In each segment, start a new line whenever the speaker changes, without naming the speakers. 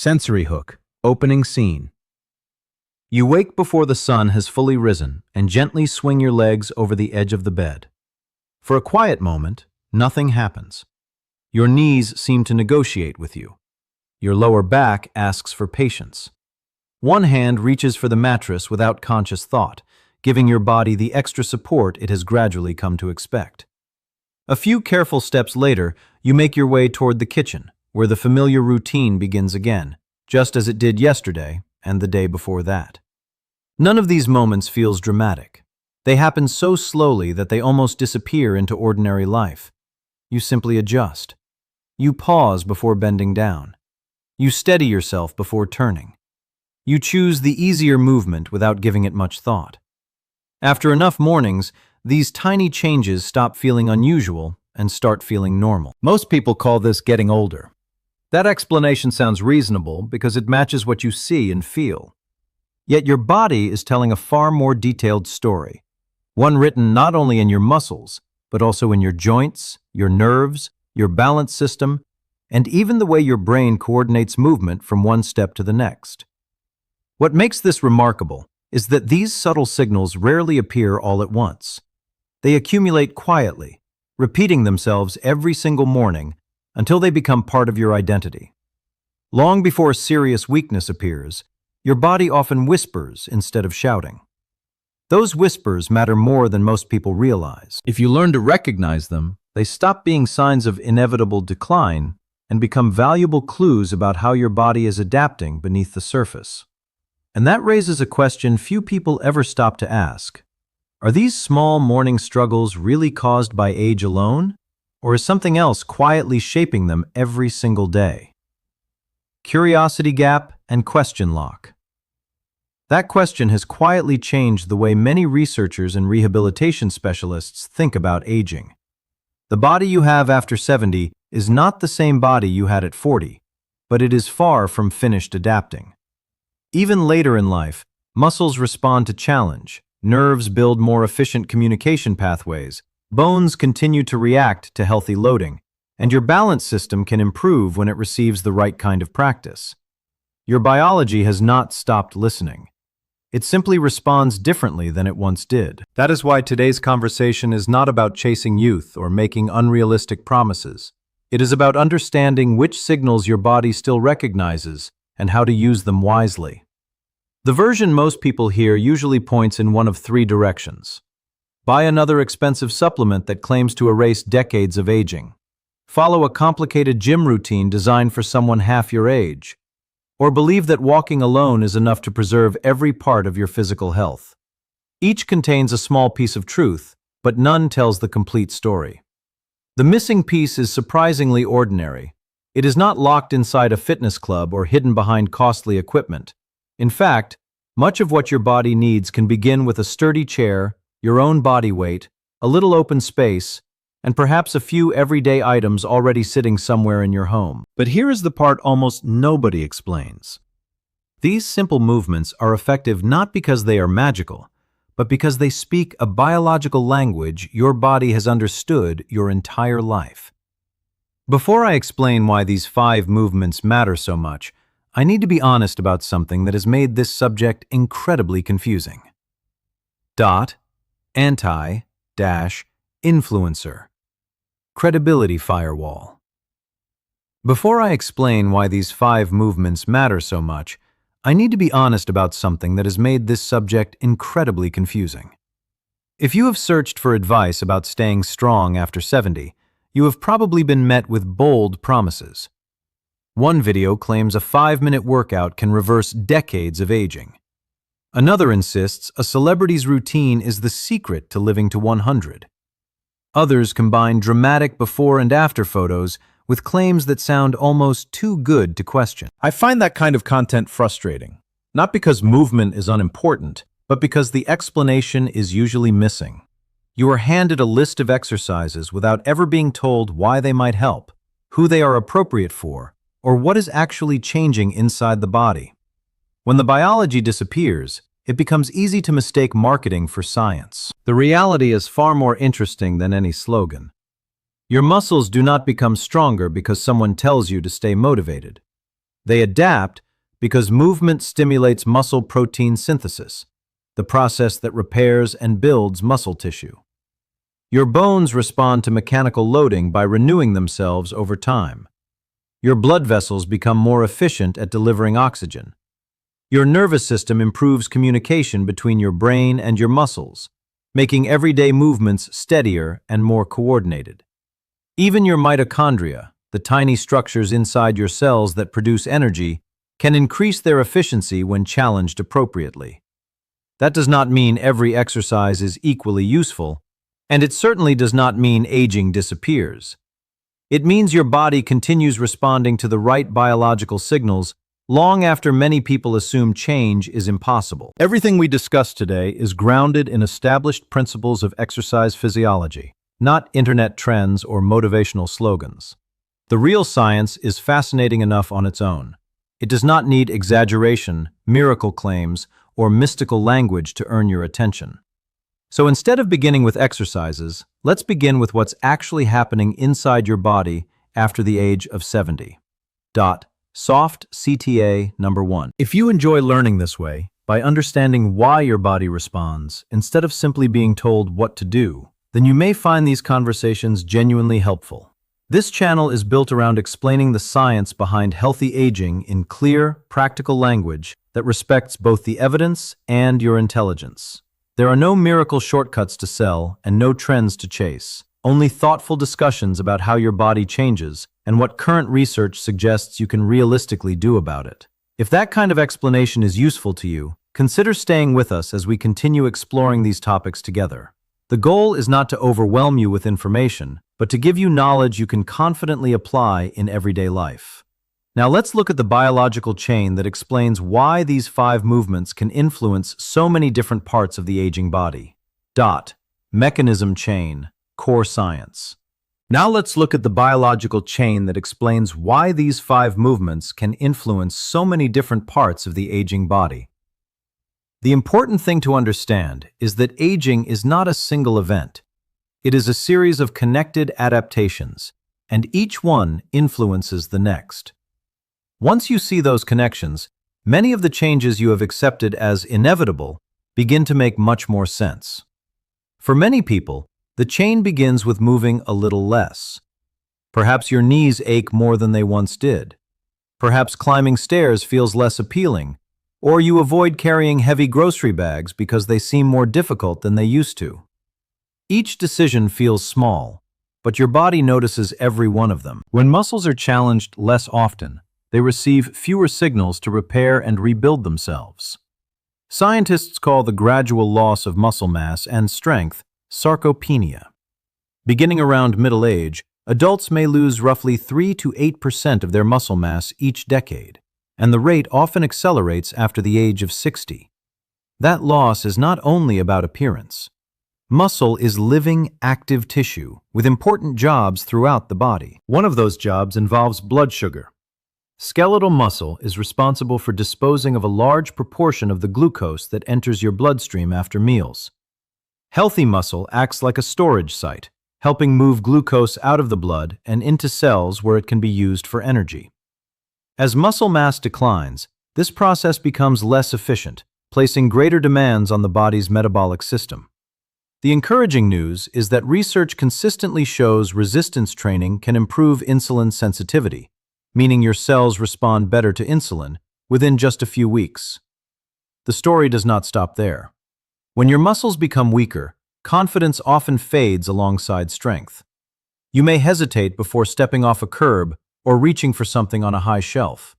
Sensory hook. Opening scene. You wake before the sun has fully risen and gently swing your legs over the edge of the bed. For a quiet moment, nothing happens. Your knees seem to negotiate with you. Your lower back asks for patience. One hand reaches for the mattress without conscious thought, giving your body the extra support it has gradually come to expect. A few careful steps later, you make your way toward the kitchen, where the familiar routine begins again, just as it did yesterday and the day before that. None of these moments feels dramatic. They happen so slowly that they almost disappear into ordinary life. You simply adjust. You pause before bending down. You steady yourself before turning. You choose the easier movement without giving it much thought. After enough mornings, these tiny changes stop feeling unusual and start feeling normal. Most people call this getting older. That explanation sounds reasonable because it matches what you see and feel. Yet your body is telling a far more detailed story, one written not only in your muscles, but also in your joints, your nerves, your balance system, and even the way your brain coordinates movement from one step to the next. What makes this remarkable is that these subtle signals rarely appear all at once. They accumulate quietly, repeating themselves every single morning until they become part of your identity. Long before serious weakness appears, your body often whispers instead of shouting. Those whispers matter more than most people realize. If you learn to recognize them, they stop being signs of inevitable decline and become valuable clues about how your body is adapting beneath the surface. And that raises a question few people ever stop to ask. Are these small morning struggles really caused by age alone? Or is something else quietly shaping them every single day? Curiosity gap and question lock. That question has quietly changed the way many researchers and rehabilitation specialists think about aging. The body you have after 70 is not the same body you had at 40, but it is far from finished adapting. Even later in life, muscles respond to challenge, nerves build more efficient communication pathways, bones continue to react to healthy loading, and your balance system can improve when it receives the right kind of practice. Your biology has not stopped listening. It simply responds differently than it once did. That is why today's conversation is not about chasing youth or making unrealistic promises. It is about understanding which signals your body still recognizes and how to use them wisely. The version most people hear usually points in one of three directions. Buy another expensive supplement that claims to erase decades of aging. Follow a complicated gym routine designed for someone half your age. Or believe that walking alone is enough to preserve every part of your physical health. Each contains a small piece of truth, but none tells the complete story. The missing piece is surprisingly ordinary. It is not locked inside a fitness club or hidden behind costly equipment. In fact, much of what your body needs can begin with a sturdy chair, your own body weight, a little open space, and perhaps a few everyday items already sitting somewhere in your home. But here is the part almost nobody explains. These simple movements are effective not because they are magical, but because they speak a biological language your body has understood your entire life. Before I explain why these 5 movements matter so much, I need to be honest about something that has made this subject incredibly confusing. Anti-influencer. Credibility firewall. Before I explain why these 5 movements matter so much, I need to be honest about something that has made this subject incredibly confusing. If you have searched for advice about staying strong after 70, you have probably been met with bold promises. One video claims a 5-minute workout can reverse decades of aging. Another insists a celebrity's routine is the secret to living to 100. Others combine dramatic before and after photos with claims that sound almost too good to question. I find that kind of content frustrating, not because movement is unimportant, but because the explanation is usually missing. You are handed a list of exercises without ever being told why they might help, who they are appropriate for, or what is actually changing inside the body. When the biology disappears, it becomes easy to mistake marketing for science. The reality is far more interesting than any slogan. Your muscles do not become stronger because someone tells you to stay motivated. They adapt because movement stimulates muscle protein synthesis, the process that repairs and builds muscle tissue. Your bones respond to mechanical loading by renewing themselves over time. Your blood vessels become more efficient at delivering oxygen. Your nervous system improves communication between your brain and your muscles, making everyday movements steadier and more coordinated. Even your mitochondria, the tiny structures inside your cells that produce energy, can increase their efficiency when challenged appropriately. That does not mean every exercise is equally useful, and it certainly does not mean aging disappears. It means your body continues responding to the right biological signals long after many people assume change is impossible. Everything we discussed today is grounded in established principles of exercise physiology, not internet trends or motivational slogans. The real science is fascinating enough on its own. It does not need exaggeration, miracle claims, or mystical language to earn your attention. So instead of beginning with exercises, let's begin with what's actually happening inside your body after the age of 70. Soft CTA number 1. If you enjoy learning this way, by understanding why your body responds, instead of simply being told what to do, then you may find these conversations genuinely helpful. This channel is built around explaining the science behind healthy aging in clear, practical language that respects both the evidence and your intelligence. There are no miracle shortcuts to sell and no trends to chase, only thoughtful discussions about how your body changes and what current research suggests you can realistically do about it. If that kind of explanation is useful to you, consider staying with us as we continue exploring these topics together. The goal is not to overwhelm you with information, but to give you knowledge you can confidently apply in everyday life. Now let's look at the biological chain that explains why these 5 movements can influence so many different parts of the aging body. Mechanism chain, core science. Now let's look at the biological chain that explains why these 5 movements can influence so many different parts of the aging body. The important thing to understand is that aging is not a single event. It is a series of connected adaptations, and each one influences the next. Once you see those connections, many of the changes you have accepted as inevitable begin to make much more sense. For many people, the chain begins with moving a little less. Perhaps your knees ache more than they once did. Perhaps climbing stairs feels less appealing, or you avoid carrying heavy grocery bags because they seem more difficult than they used to. Each decision feels small, but your body notices every one of them. When muscles are challenged less often, they receive fewer signals to repair and rebuild themselves. Scientists call the gradual loss of muscle mass and strength sarcopenia. Beginning around middle age, adults may lose roughly 3 to 8% of their muscle mass each decade, and the rate often accelerates after the age of 60. That loss is not only about appearance. Muscle is living, active tissue with important jobs throughout the body. One of those jobs involves blood sugar. Skeletal muscle is responsible for disposing of a large proportion of the glucose that enters your bloodstream after meals. Healthy muscle acts like a storage site, helping move glucose out of the blood and into cells where it can be used for energy. As muscle mass declines, this process becomes less efficient, placing greater demands on the body's metabolic system. The encouraging news is that research consistently shows resistance training can improve insulin sensitivity, meaning your cells respond better to insulin within just a few weeks. The story does not stop there. When your muscles become weaker, confidence often fades alongside strength. You may hesitate before stepping off a curb or reaching for something on a high shelf.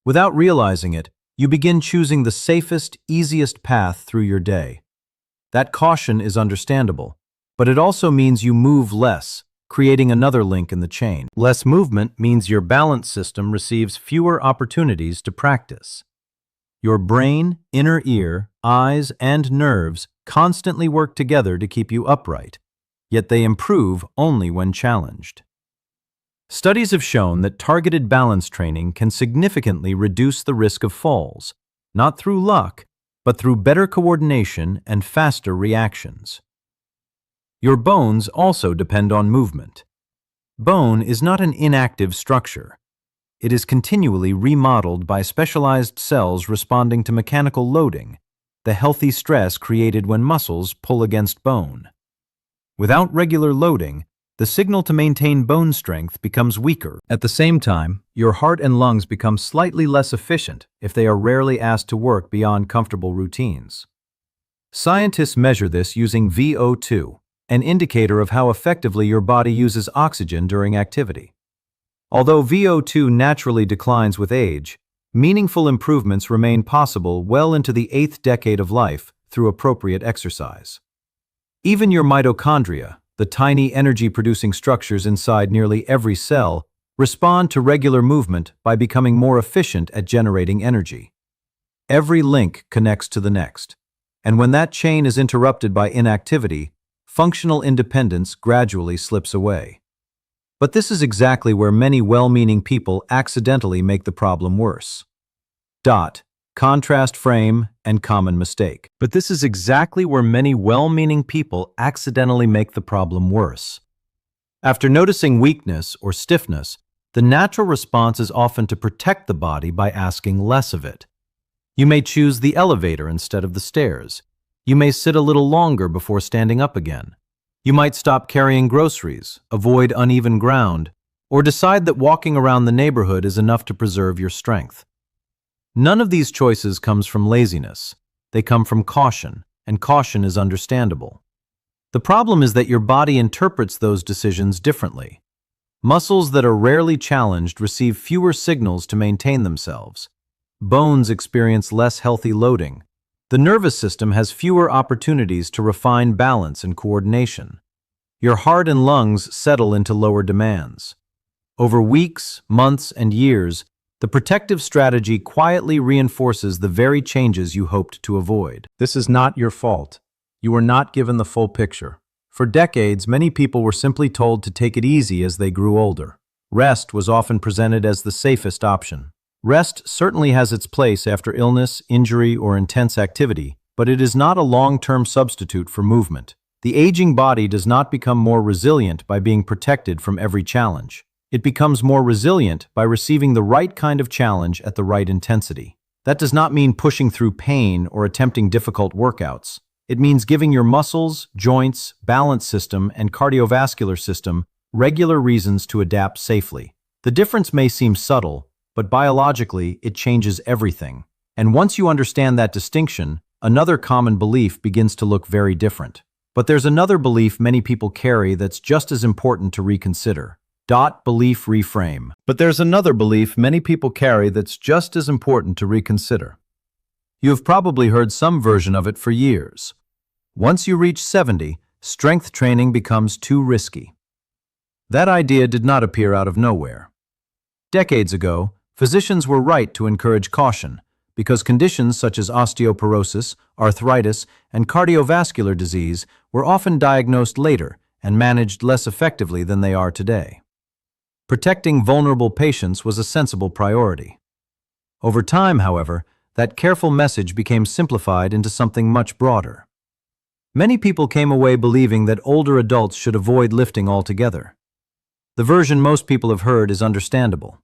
Without realizing it, you begin choosing the safest, easiest path through your day. That caution is understandable, but it also means you move less, creating another link in the chain. Less movement means your balance system receives fewer opportunities to practice. Your brain, inner ear, eyes, and nerves constantly work together to keep you upright, yet they improve only when challenged. Studies have shown that targeted balance training can significantly reduce the risk of falls, not through luck, but through better coordination and faster reactions. Your bones also depend on movement. Bone is not an inactive structure. It is continually remodeled by specialized cells responding to mechanical loading, the healthy stress created when muscles pull against bone. Without regular loading, the signal to maintain bone strength becomes weaker. At the same time, your heart and lungs become slightly less efficient if they are rarely asked to work beyond comfortable routines. Scientists measure this using VO2, an indicator of how effectively your body uses oxygen during activity. Although VO2 naturally declines with age, meaningful improvements remain possible well into the 8th decade of life through appropriate exercise. Even your mitochondria, the tiny energy-producing structures inside nearly every cell, respond to regular movement by becoming more efficient at generating energy. Every link connects to the next, and when that chain is interrupted by inactivity, functional independence gradually slips away. But this is exactly where many well-meaning people accidentally make the problem worse. Contrast frame and common mistake. But this is exactly where many well-meaning people accidentally make the problem worse. After noticing weakness or stiffness, the natural response is often to protect the body by asking less of it. You may choose the elevator instead of the stairs. You may sit a little longer before standing up again. You might stop carrying groceries, avoid uneven ground, or decide that walking around the neighborhood is enough to preserve your strength. None of these choices comes from laziness. They come from caution, and caution is understandable. The problem is that your body interprets those decisions differently. Muscles that are rarely challenged receive fewer signals to maintain themselves. Bones experience less healthy loading. The nervous system has fewer opportunities to refine balance and coordination. Your heart and lungs settle into lower demands. Over weeks, months, and years, the protective strategy quietly reinforces the very changes you hoped to avoid. This is not your fault. You were not given the full picture. For decades, many people were simply told to take it easy as they grew older. Rest was often presented as the safest option. Rest certainly has its place after illness, injury, or intense activity, but it is not a long-term substitute for movement. The aging body does not become more resilient by being protected from every challenge. It becomes more resilient by receiving the right kind of challenge at the right intensity. That does not mean pushing through pain or attempting difficult workouts. It means giving your muscles, joints, balance system, and cardiovascular system regular reasons to adapt safely. The difference may seem subtle, but biologically, it changes everything. And once you understand that distinction, another common belief begins to look very different. But there's another belief many people carry that's just as important to reconsider. Belief reframe. But there's another belief many people carry that's just as important to reconsider. You have probably heard some version of it for years. Once you reach 70, strength training becomes too risky. That idea did not appear out of nowhere. Decades ago, physicians were right to encourage caution because conditions such as osteoporosis, arthritis, and cardiovascular disease were often diagnosed later and managed less effectively than they are today. Protecting vulnerable patients was a sensible priority. Over time, however, that careful message became simplified into something much broader. Many people came away believing that older adults should avoid lifting altogether. The version most people have heard is understandable.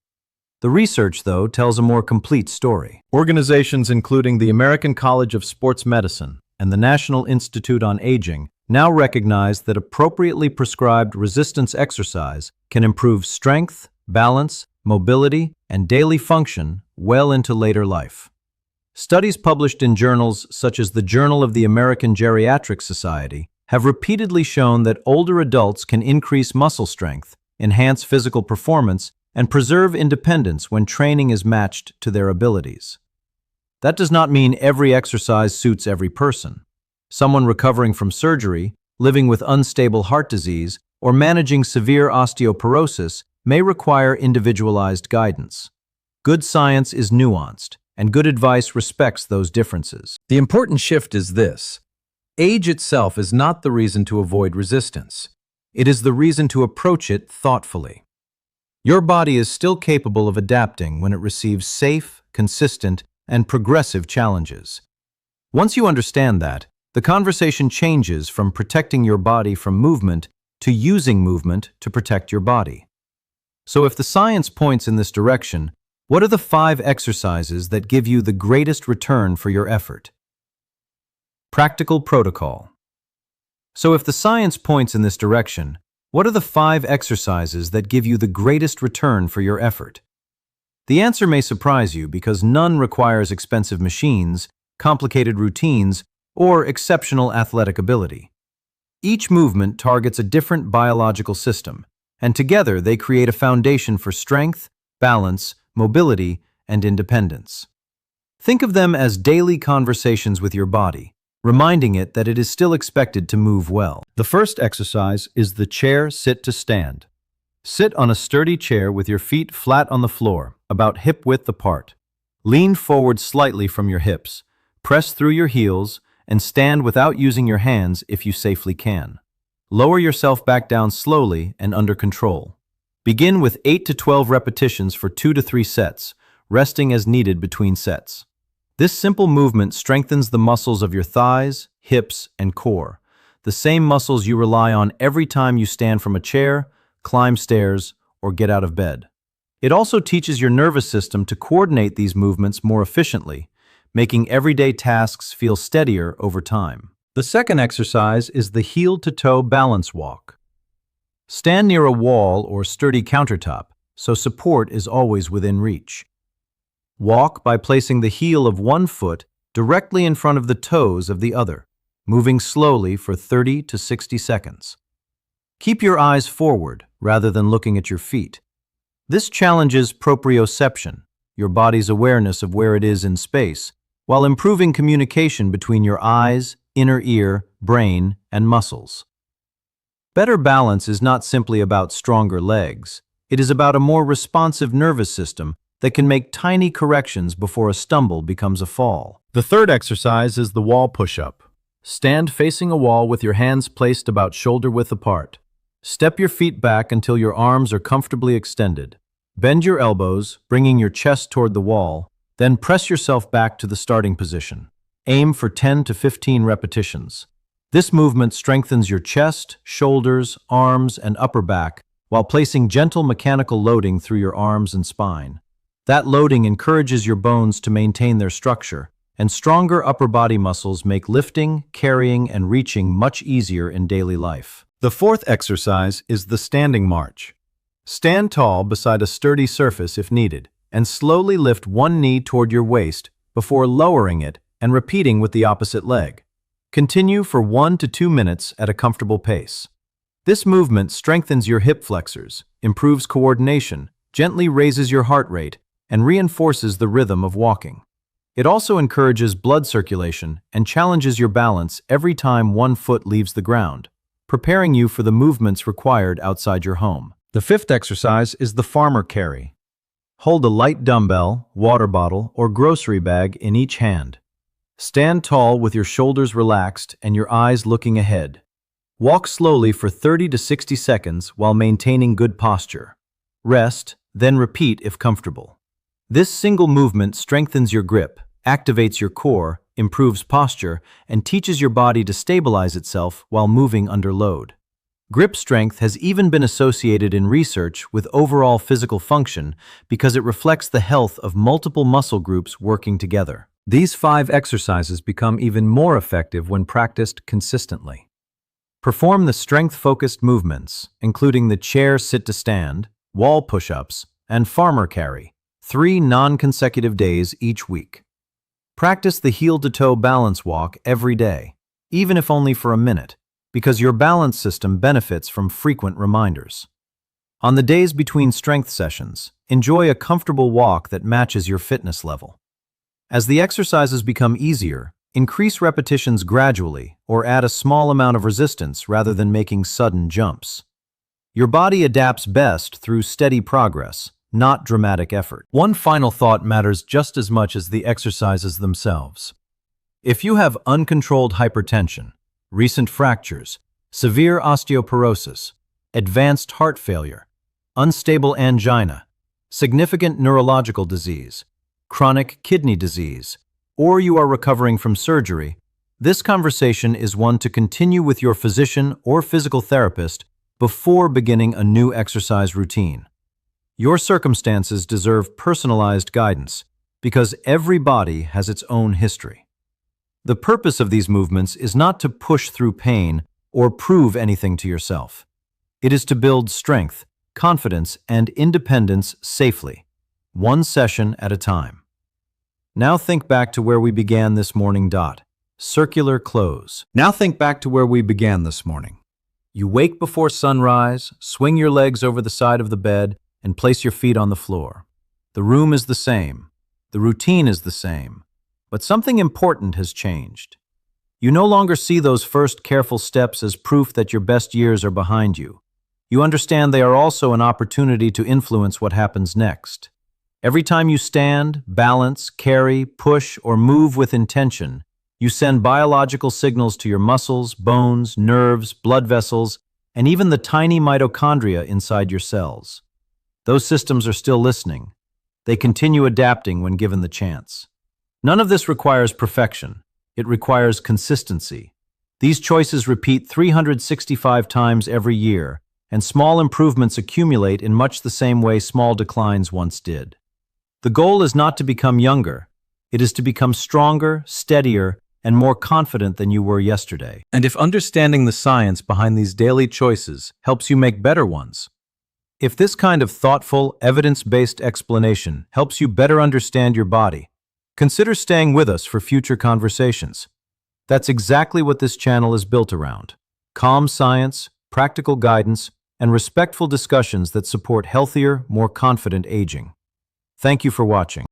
The research, though, tells a more complete story. Organizations including the American College of Sports Medicine and the National Institute on Aging now recognize that appropriately prescribed resistance exercise can improve strength, balance, mobility, and daily function well into later life. Studies published in journals such as the Journal of the American Geriatric Society have repeatedly shown that older adults can increase muscle strength, enhance physical performance, and preserve independence when training is matched to their abilities. That does not mean every exercise suits every person. Someone recovering from surgery, living with unstable heart disease, or managing severe osteoporosis may require individualized guidance. Good science is nuanced, and good advice respects those differences. The important shift is this. Age itself is not the reason to avoid resistance. It is the reason to approach it thoughtfully. Your body is still capable of adapting when it receives safe, consistent, and progressive challenges. Once you understand that, the conversation changes from protecting your body from movement to using movement to protect your body. So if the science points in this direction, what are the 5 exercises that give you the greatest return for your effort? Practical protocol. So if the science points in this direction, what are the 5 exercises that give you the greatest return for your effort? The answer may surprise you because none requires expensive machines, complicated routines, or exceptional athletic ability. Each movement targets a different biological system, and together they create a foundation for strength, balance, mobility, and independence. Think of them as daily conversations with your body, reminding it that it is still expected to move well. The first exercise is the chair sit to stand. Sit on a sturdy chair with your feet flat on the floor, about hip width apart. Lean forward slightly from your hips, press through your heels, and stand without using your hands if you safely can. Lower yourself back down slowly and under control. Begin with 8 to 12 repetitions for 2 to 3 sets, resting as needed between sets. This simple movement strengthens the muscles of your thighs, hips, and core, the same muscles you rely on every time you stand from a chair, climb stairs, or get out of bed. It also teaches your nervous system to coordinate these movements more efficiently, making everyday tasks feel steadier over time. The second exercise is the heel-to-toe balance walk. Stand near a wall or sturdy countertop, so support is always within reach. Walk by placing the heel of one foot directly in front of the toes of the other, moving slowly for 30 to 60 seconds. Keep your eyes forward rather than looking at your feet. This challenges proprioception, your body's awareness of where it is in space, while improving communication between your eyes, inner ear, brain, and muscles. Better balance is not simply about stronger legs. It is about a more responsive nervous system that can make tiny corrections before a stumble becomes a fall. The third exercise is the wall push-up. Stand facing a wall with your hands placed about shoulder width apart. Step your feet back until your arms are comfortably extended. Bend your elbows, bringing your chest toward the wall, then press yourself back to the starting position. Aim for 10 to 15 repetitions. This movement strengthens your chest, shoulders, arms, and upper back while placing gentle mechanical loading through your arms and spine. That loading encourages your bones to maintain their structure, and stronger upper body muscles make lifting, carrying, and reaching much easier in daily life. The fourth exercise is the standing march. Stand tall beside a sturdy surface if needed, and slowly lift one knee toward your waist before lowering it and repeating with the opposite leg. Continue for 1 to 2 minutes at a comfortable pace. This movement strengthens your hip flexors, improves coordination, gently raises your heart rate, and reinforces the rhythm of walking. It also encourages blood circulation and challenges your balance every time one foot leaves the ground, preparing you for the movements required outside your home. The fifth exercise is the farmer carry. Hold a light dumbbell, water bottle, or grocery bag in each hand. Stand tall with your shoulders relaxed and your eyes looking ahead. Walk slowly for 30 to 60 seconds while maintaining good posture. Rest, then repeat if comfortable. This single movement strengthens your grip, activates your core, improves posture, and teaches your body to stabilize itself while moving under load. Grip strength has even been associated in research with overall physical function because it reflects the health of multiple muscle groups working together. These 5 exercises become even more effective when practiced consistently. Perform the strength-focused movements, including the chair sit-to-stand, wall push-ups, and farmer carry, 3 non-consecutive days each week. Practice the heel-to-toe balance walk every day, even if only for a minute, because your balance system benefits from frequent reminders. On the days between strength sessions, enjoy a comfortable walk that matches your fitness level. As the exercises become easier, increase repetitions gradually or add a small amount of resistance rather than making sudden jumps. Your body adapts best through steady progress, not dramatic effort. One final thought matters just as much as the exercises themselves. If you have uncontrolled hypertension, recent fractures, severe osteoporosis, advanced heart failure, unstable angina, significant neurological disease, chronic kidney disease, or you are recovering from surgery, this conversation is one to continue with your physician or physical therapist before beginning a new exercise routine. Your circumstances deserve personalized guidance because every body has its own history. The purpose of these movements is not to push through pain or prove anything to yourself. It is to build strength, confidence, and independence safely, one session at a time. Now think back to where we began this morning. Circular close. Now think back to where we began this morning. You wake before sunrise, swing your legs over the side of the bed, and place your feet on the floor. The room is the same. The routine is the same. But something important has changed. You no longer see those first careful steps as proof that your best years are behind you. You understand they are also an opportunity to influence what happens next. Every time you stand, balance, carry, push, or move with intention, you send biological signals to your muscles, bones, nerves, blood vessels, and even the tiny mitochondria inside your cells. Those systems are still listening. They continue adapting when given the chance. None of this requires perfection. It requires consistency. These choices repeat 365 times every year, and small improvements accumulate in much the same way small declines once did. The goal is not to become younger. It is to become stronger, steadier, and more confident than you were yesterday. And if understanding the science behind these daily choices helps you make better ones, if this kind of thoughtful, evidence-based explanation helps you better understand your body, consider staying with us for future conversations. That's exactly what this channel is built around: calm science, practical guidance, and respectful discussions that support healthier, more confident aging. Thank you for watching.